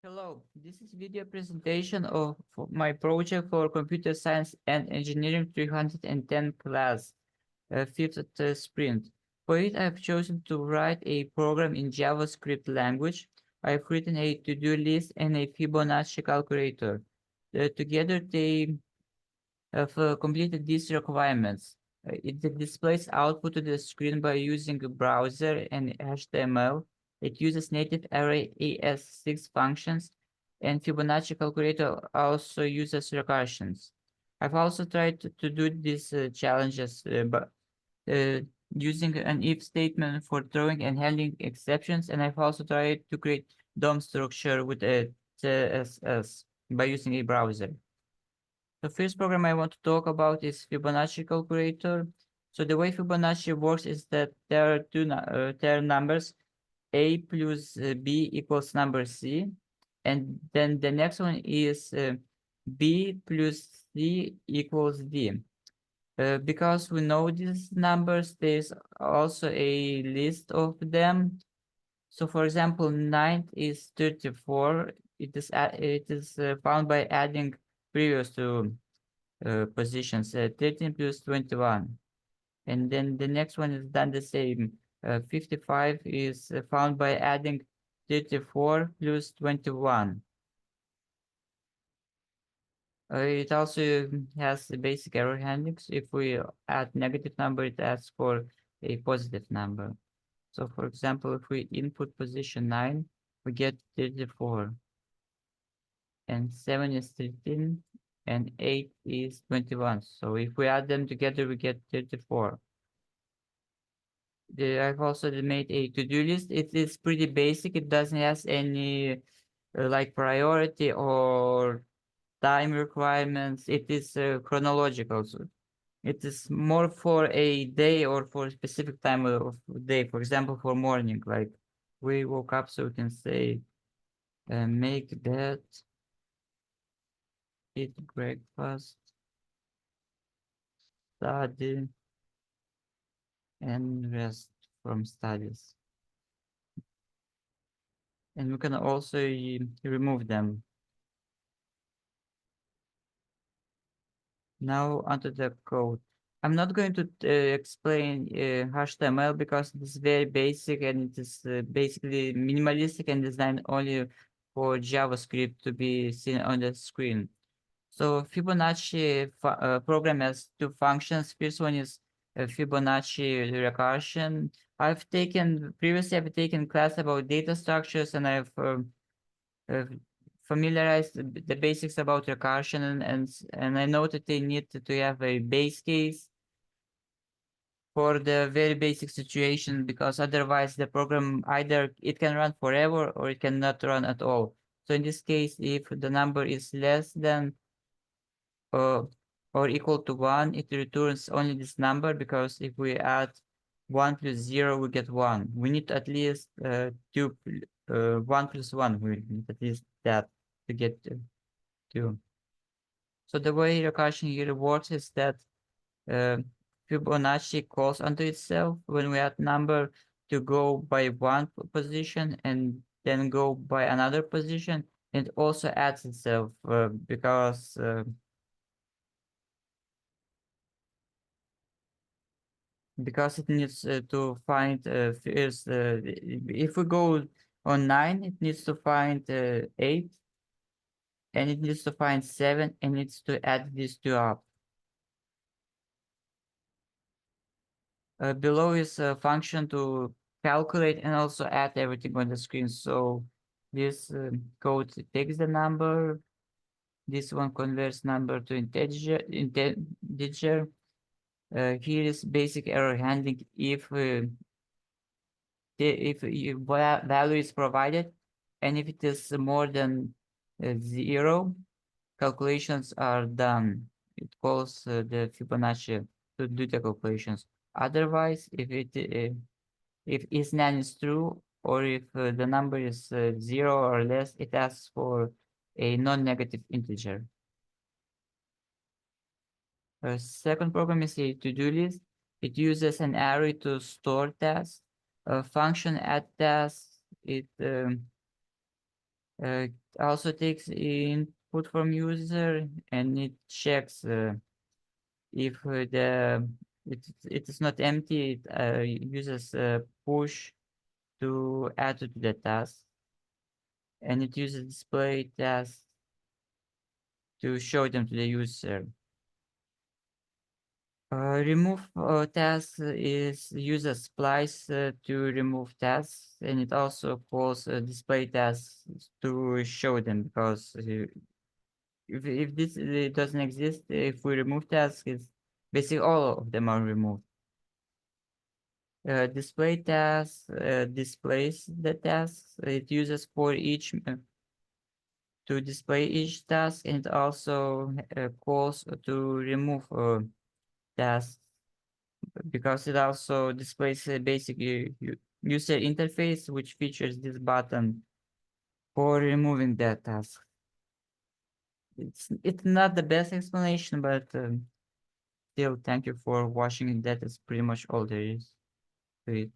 Hello, this is video presentation of my project for Computer Science and Engineering 310 class, fifth sprint. For it, I've chosen to write a program in JavaScript language. I've written a to-do list and a Fibonacci calculator. Together, they have completed these requirements. It displays output to the screen by using a browser and HTML. It uses native array AS6 functions, and Fibonacci calculator also uses recursions. I've also tried to do these challenges, but uh, using an if statement for throwing and handling exceptions, and I've also tried to create DOM structure with a CSS by using a browser. The first program I want to talk about is Fibonacci calculator. So the way Fibonacci works is that there are there are numbers a plus b equals number c, and then the next one is b plus c equals d. Because we know these numbers, there's also a list of them. So for example, 9 is 34. It is found by adding previous to positions, 13 plus 21. And then the next one is done the same. 55 is found by adding 34 plus 21. It also has the basic error handlings. If we add negative number, it asks for a positive number. So for example, if we input position 9, we get 34. And 7 is 13, and 8 is 21. So if we add them together, we get 34. I've also made a to-do list. It is pretty basic. It doesn't have any like priority or time requirements. It is chronological. So it is more for a day or for a specific time of day. For example, for morning, like we woke up, so we can say make bed, eat breakfast, study, and rest from studies. And we can also remove them. Now onto the code. I'm not going to explain HTML because it is very basic and it is basically minimalistic and designed only for JavaScript to be seen on the screen. So Fibonacci program has two functions. First one is Fibonacci recursion. Previously I've taken class about data structures, and I've uh, familiarized the basics about recursion, and I know that they need to have a base case for the very basic situation, because otherwise the program either it can run forever or it cannot run at all. So in this case, if the number is less than uh, or equal to 1, it returns only this number, because if we add 1 plus 0, we get 1. We need at least 1 plus 1. We need at least that to get 2. So the way recursion here works is that uh, Fibonacci calls onto itself when we add number to go by one position and then go by another position. It also adds itself because it needs to find first. If we go on 9, it needs to find 8, and it needs to find 7, and needs to add these two up. Below is a function to calculate and also add everything on the screen. So this code takes the number. This one converts number to integer. Here is basic error handling. If value is provided, and if it is more than 0, calculations are done. It calls the Fibonacci to do the calculations. Otherwise, if is none is true, or if the number is 0 or less, it asks for a non-negative integer. A second program is a to-do list. It uses an array to store tasks. A function add tasks. Also takes input from user and it checks if it is not empty. It uses push to add to the task, and it uses display tasks to show them to the user. Remove tasks is user splice to remove tasks, and it also calls display tasks to show them, because if this doesn't exist, if we remove tasks, it's basically all of them are removed. Display tasks displays the tasks it uses for each to display each task, and it also calls to remove tasks, because it also displays a basic user interface which features this button for removing that task. It's not the best explanation, but still, thank you for watching. That is pretty much all there is to it.